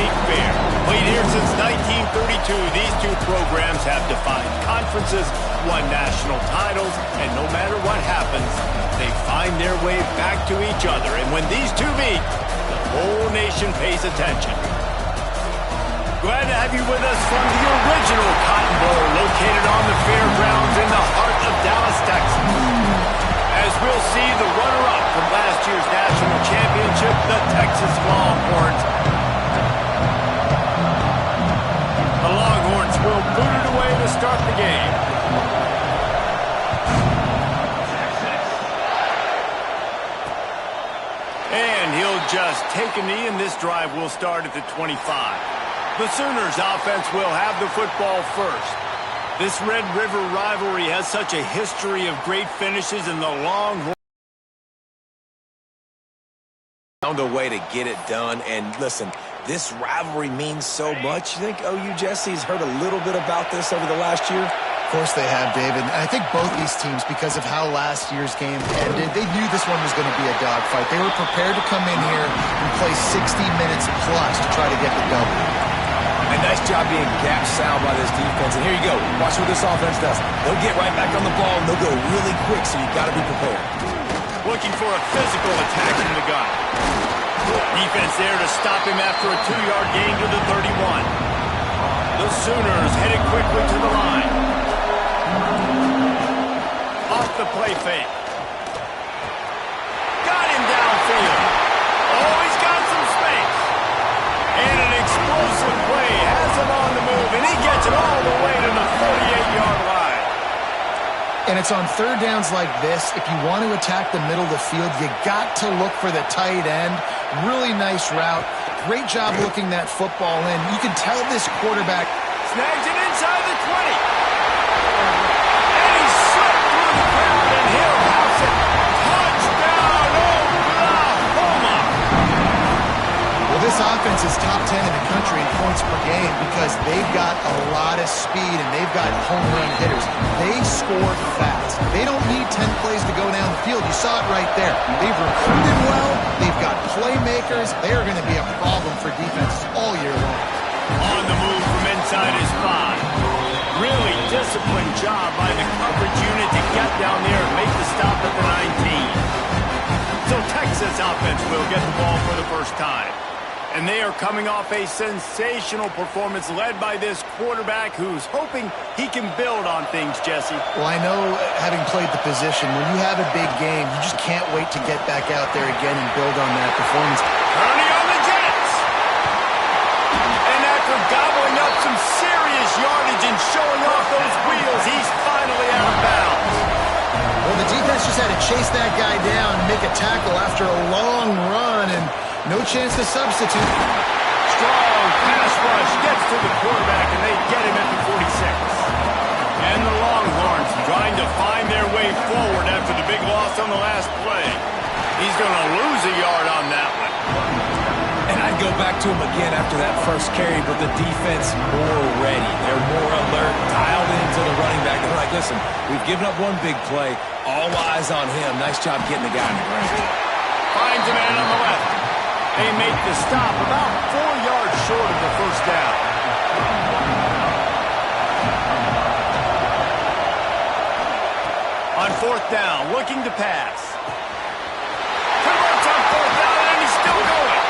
State Fair. Played here since 1932, these two programs have defined conferences, won national titles, and no matter what happens, they find their way back to each other. And when these two meet, the whole nation pays attention. Glad to have you with us from the original Cotton Bowl, located on the fairgrounds in the heart of Dallas, Texas. As we'll see the runner-up from last year's national championship, the Texas Longhorns. The Longhorns will boot it away to start the game. And he'll just take a knee, and this drive will start at the 25. The Sooners offense will have the football first. This Red River rivalry has such a history of great finishes, in the Longhorns found a way to get it done. And listen, this rivalry means so much. You think OU Jesse's heard a little bit about this over the last year? Of course they have, David. And I think both these teams, because of how last year's game ended, they knew this one was going to be a dogfight. They were prepared to come in here and play 60 minutes plus to try to get the W. A nice job being gap sound by this defense. And here you go. Watch what this offense does. They'll get right back on the ball, and they'll go really quick, so you got to be prepared. Looking for a physical attack from the gun. Defense there to stop him after a 2-yard gain to the 31. The Sooners headed quickly to the line. Off the play fake. Got him downfield. Oh, he's got some space. And an explosive play has him on the move, and he gets it all the way to the 48-yard line. And it's on third downs like this, if you want to attack the middle of the field, you got to look for the tight end. Really nice route. Great job looking that football in. You can tell this quarterback snags it inside the 20. And he slipped through the crowd, and he'll house it. Touchdown, Oklahoma! Well, this offense is top 10 in the country in points per game because they've got a lot of speed and they've got home run hitters. They score fast. They don't need 10 plays to go down the field. You saw it right there. They've recruited well. They've got playmakers. They are going to be a problem for defenses all year long. On the move from inside his 5. Really disciplined job by the coverage unit to get down there and make the stop at the 19. So Texas offense will get the ball for the first time. And they are coming off a sensational performance led by this quarterback who's hoping he can build on things, Jesse. Well, I know, having played the position, when you have a big game, you just can't wait to get back out there again and build on that performance. Ernie on the Jets! And after gobbling up some serious yardage and showing off those wheels, he's finally out of bounds. Well, the defense just had to chase that guy down and make a tackle after a long run, and no chance to substitute. Strong pass rush gets to the quarterback, and they get him at the 46. And the Longhorns trying to find their way forward after the big loss on the last play. He's going to lose a yard on that one. And I'd go back to him again after that first carry, but the defense more ready. They're more alert, dialed into the running back. They're like, listen, we've given up one big play. All eyes on him. Nice job getting the guy in the ground. Finds a man on the left. They make the stop about 4 yards short of the first down. On fourth down, looking to pass. Converts on fourth down, and he's still going.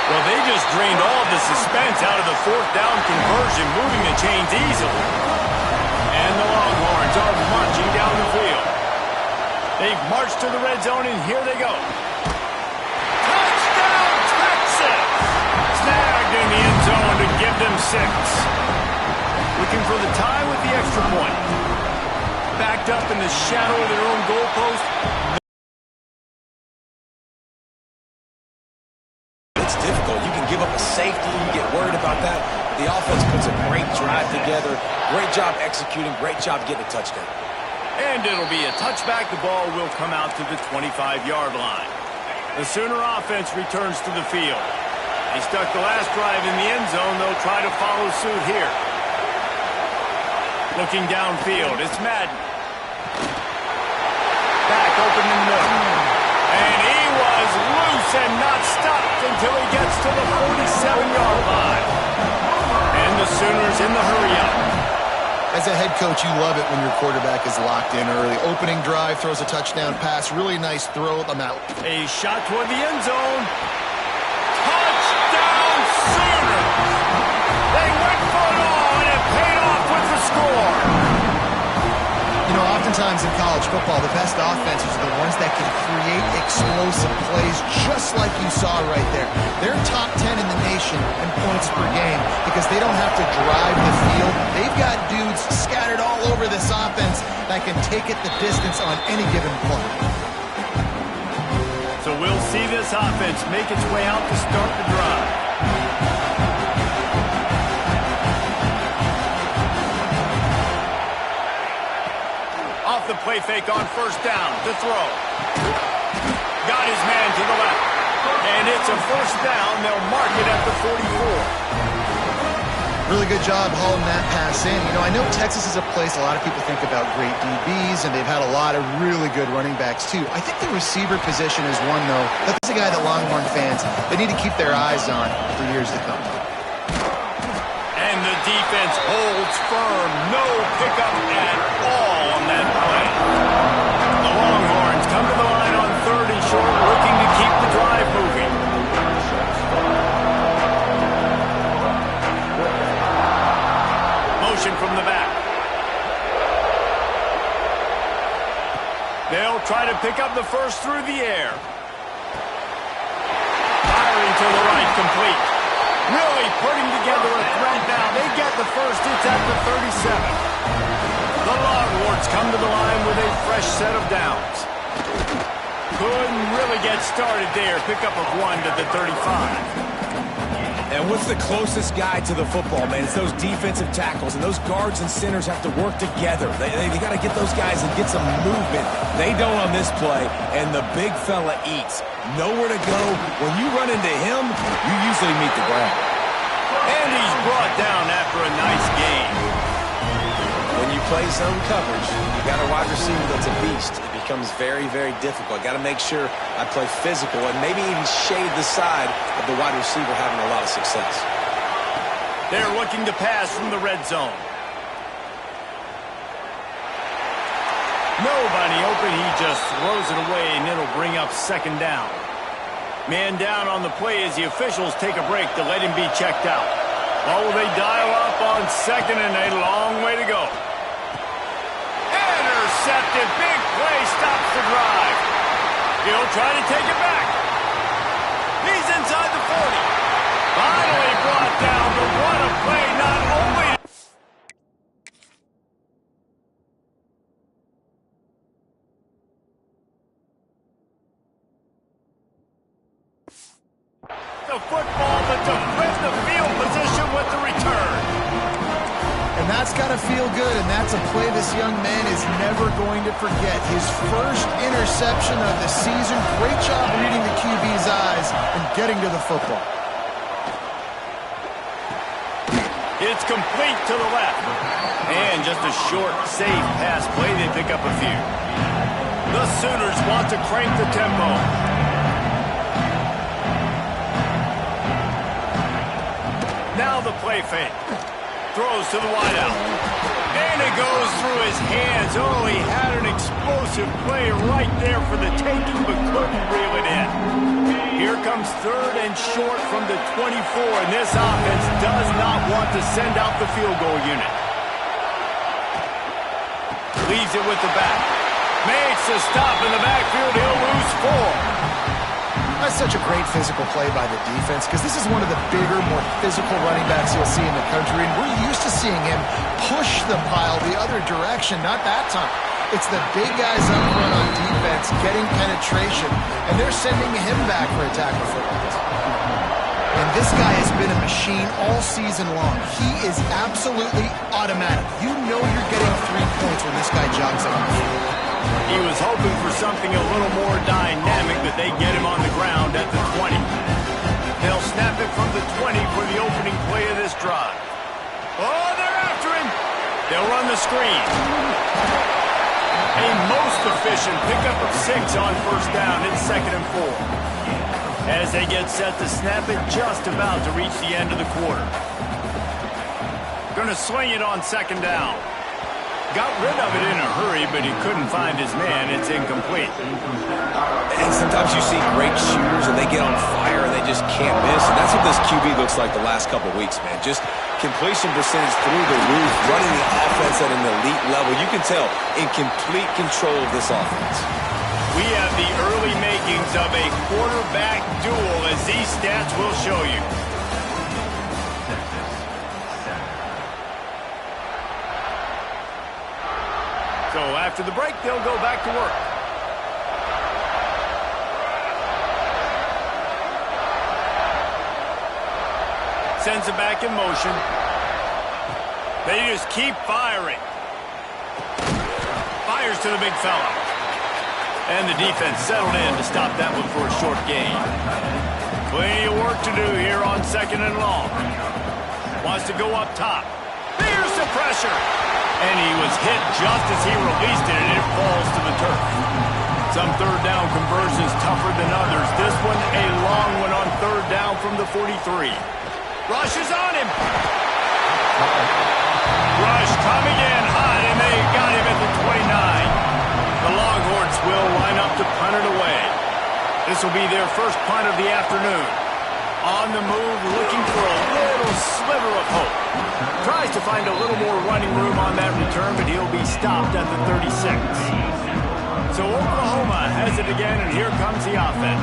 Well, they just drained all of the suspense out of the fourth down conversion, moving the chains easily. And the Longhorns are marching down the field. They've marched to the red zone, and here they go. Snagged in the end zone to give them 6. Looking for the tie with the extra point. Backed up in the shadow of their own goalpost. It's difficult. You can give up a safety. You get worried about that. The offense puts a great drive together. Great job executing. Great job getting a touchdown. And it'll be a touchback. The ball will come out to the 25-yard line. The Sooner offense returns to the field. They stuck the last drive in the end zone. They'll try to follow suit here. Looking downfield, it's Madden. Back open in the middle. And he was loose and not stopped until he gets to the 47-yard line. Sooners in the hurry-up. As a head coach, you love it when your quarterback is locked in early. Opening drive, throws a touchdown pass. Really nice throw. I'm out. A shot toward the end zone. Touchdown Sooners! They went for it all, and it paid off with the score. You know, oftentimes in college football, the best offenses are the ones that can create explosive plays just like you saw right there. They're top 10 in the nation in points per game because they don't have to drive the field. They've got dudes scattered all over this offense that can take it the distance on any given play. So we'll see this offense make its way out to start the drive. Off the play fake on first down to throw. Got his man to the left. And it's a first down. They'll mark it at the 44. Really good job hauling that pass in. You know, I know Texas is a place a lot of people think about great DBs, and they've had a lot of really good running backs, too. I think the receiver position is one, though. That's a guy that Longhorn fans, they need to keep their eyes on for years to come. And the defense holds firm. No pickup at all on that play. The Longhorns come to the line on 3rd and short, looking to keep the drive moving. Motion from the back. They'll try to pick up the first through the air. Firing to the right, complete. Really putting together a threat now. They get the first. It's at the 37. The Longhorns come to the line with a fresh set of downs. Couldn't really get started there. Pickup of 1 to the 35. And what's the closest guy to the football, man? It's those defensive tackles, and those guards and centers have to work together. They got to get those guys and get some movement. They don't on this play, and the big fella eats. Nowhere to go. When you run into him, you usually meet the ground. And he's brought down after a nice game. When you play zone coverage, you got a wide receiver that's a beast. It becomes very, very difficult. Got to make sure I play physical and maybe even shade the side of the wide receiver having a lot of success. They're looking to pass from the red zone. Nobody open. He just throws it away, and it'll bring up 2nd down. Man down on the play as the officials take a break to let him be checked out. Oh, they dial up on 2nd and a long way to go. Intercepted. Big play stops the drive. He'll try to take it back. He's inside the 40. Finally brought down, but what a play. Not only the football, but to flip the field position with the return. And that's got to feel good, and that's a play this young man is never going to forget. His first interception of the season. Great job reading the QB's eyes and getting to the football. It's complete to the left. And just a short, safe pass play. They pick up a few. The Sooners want to crank the tempo. Now the play fake. Throws to the wideout. And it goes through his hands. Oh, he had an explosive play right there for the taking, but couldn't reel it in. Here comes 3rd and short from the 24, and this offense does not want to send out the field goal unit. Leaves it with the back. Makes a stop in the backfield. He'll lose 4. That's such a great physical play by the defense because this is one of the bigger, more physical running backs you'll see in the country, and we're used to seeing him push the pile the other direction. Not that time. It's the big guys up front on defense getting penetration, and they're sending him back for a tackle for loss. And this guy has been a machine all season long. He is absolutely automatic. You know you're getting 3 points when this guy jogs on the field. He was hoping for something a little more dynamic, but they get him on the ground at the 20. They'll snap it from the 20 for the opening play of this drive. Oh, they're after him. They'll run the screen. A most efficient pickup of 6 on first down. It's 2nd and 4. As they get set to snap it, just about to reach the end of the quarter. Gonna sling it on second down. Got rid of it in a hurry, but he couldn't find his man. It's incomplete. And sometimes you see great shooters, and they get on fire, and they just can't miss. And that's what this QB looks like the last couple weeks, man. Just completion percentage through the roof, running the offense at an elite level. You can tell in complete control of this offense. We have the early makings of a quarterback duel, as these stats will show you. So after the break, they'll go back to work. Sends it back in motion. They just keep firing. Fires to the big fella. And the defense settled in to stop that one for a short gain. Plenty of work to do here on second and long. Wants to go up top. There's the pressure. And he was hit just as he released it, and it falls to the turf. Some third down conversions tougher than others. This one a long one on third down from the 43. Rushes on him. Rush coming in hot, and they got him at the 29. The Longhorns will line up to punt it away. This will be their first punt of the afternoon. On the move, looking for a little sliver of hope. Tries to find a little more running room on that return, but he'll be stopped at the 36. So Oklahoma has it again, and here comes the offense.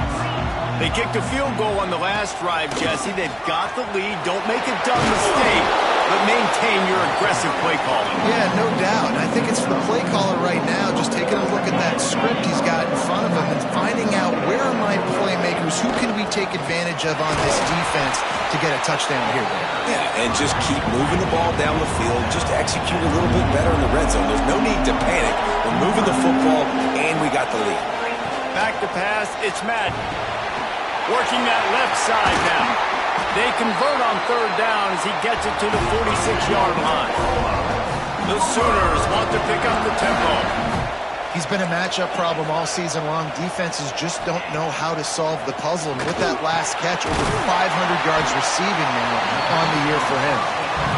They kicked a field goal on the last drive, Jesse. They've got the lead. Don't make a dumb mistake, but maintain your aggressive play calling. Yeah, no doubt. I think it's the play caller right now just taking a look at that script he's got in front of him and finding out where are my playmakers, who can we take advantage of on this defense to get a touchdown here. Yeah, and just keep moving the ball down the field. Just execute a little bit better in the red zone. There's no need to panic. We're moving the football, and we got the lead. Back to pass, it's Madden. Working that left side now. They convert on third down as he gets it to the 46-yard line. The Sooners want to pick up the tempo. He's been a matchup problem all season long. Defenses just don't know how to solve the puzzle. And with that last catch, over 500 yards receiving now on the year for him.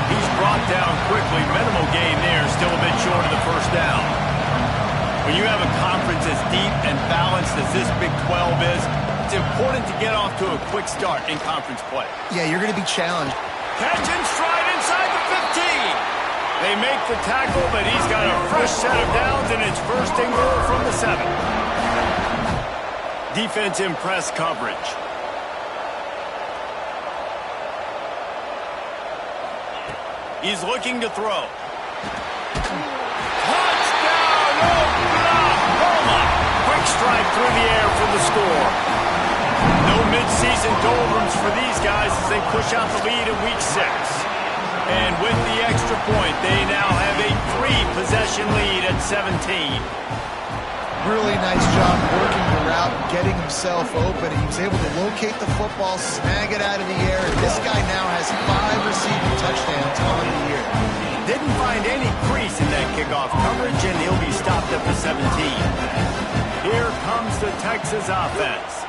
He's brought down quickly. Minimal gain there, still a bit short of the first down. When you have a conference as deep and balanced as this Big 12 is, it's important to get off to a quick start in conference play. Yeah, you're going to be challenged. Catch and stride inside the 15. They make the tackle, but he's got a fresh set of downs, and it's first and goal from the 7. Defense in press coverage. He's looking to throw. Touchdown, Oklahoma! Quick strike through the air for the score. No midseason doldrums for these guys as they push out the lead in Week 6. And with the extra point, they now have a 3-possession lead at 17. Really nice job working the route, getting himself open. He was able to locate the football, snag it out of the air, and this guy now has 5 receiving touchdowns on the year. Didn't find any crease in that kickoff coverage, and he'll be stopped at the 17. Here comes the Texas offense.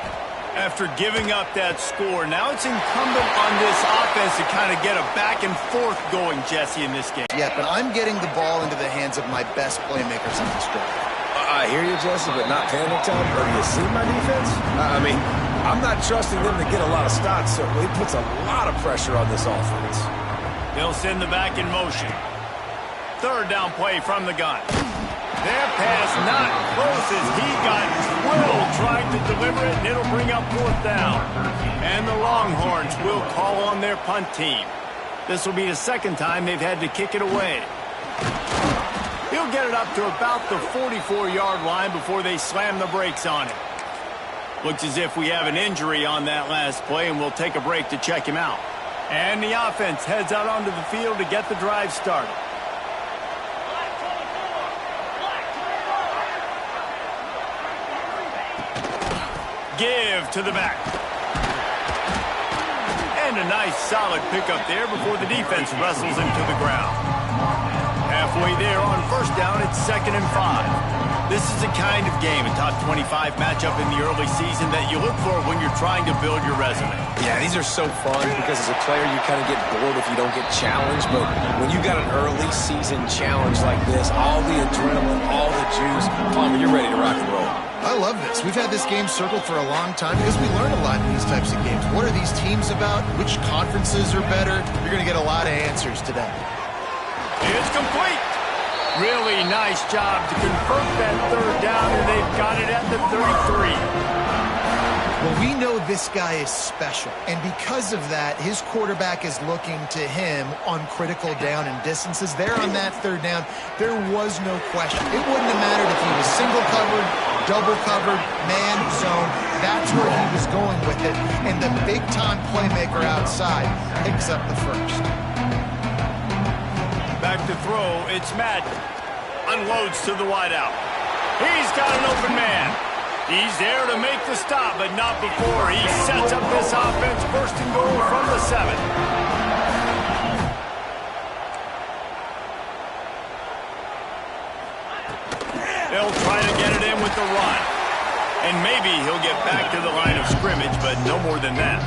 After giving up that score, now it's incumbent on this offense to kind of get a back and forth going, Jesse, in this game. Yeah, but I'm getting the ball into the hands of my best playmakers in this drive. I hear you, Jesse, but not panic time. Or do you see my defense? I mean, I'm not trusting them to get a lot of stops, so it puts a lot of pressure on this offense. They'll send the back in motion. Third down play from the gun. Their pass not close as he got drilled trying to deliver it, and it'll bring up fourth down. And the Longhorns will call on their punt team. This will be the second time they've had to kick it away. He'll get it up to about the 44-yard line before they slam the brakes on him. Looks as if we have an injury on that last play, and we'll take a break to check him out. And the offense heads out onto the field to get the drive started. Give to the back. And a nice solid pickup there before the defense wrestles him to the ground. Halfway there on first down, it's 2nd and 5. This is the kind of game, a top 25 matchup in the early season, that you look for when you're trying to build your resume. Yeah, these are so fun because as a player, you kind of get bored if you don't get challenged. But when you got an early season challenge like this, all the adrenaline, all the juice, Palmer, you're ready to rock and roll. I love this. We've had this game circled for a long time because we learn a lot in these types of games. What are these teams about? Which conferences are better? You're going to get a lot of answers today. It's complete. Really nice job to convert that third down, and they've got it at the 33. Well, we know this guy is special, and because of that, his quarterback is looking to him on critical down and distances. There on that third down, there was no question. It wouldn't have mattered if he was single covered, double covered, man, zone. That's where he was going with it, and the big-time playmaker outside picks up the first. Back to throw, it's Madden. Unloads to the wideout. He's got an open man. He's there to make the stop, but not before he sets up this offense. First and goal from the 7. They'll try to get it in with the run. And maybe he'll get back to the line of scrimmage, but no more than that.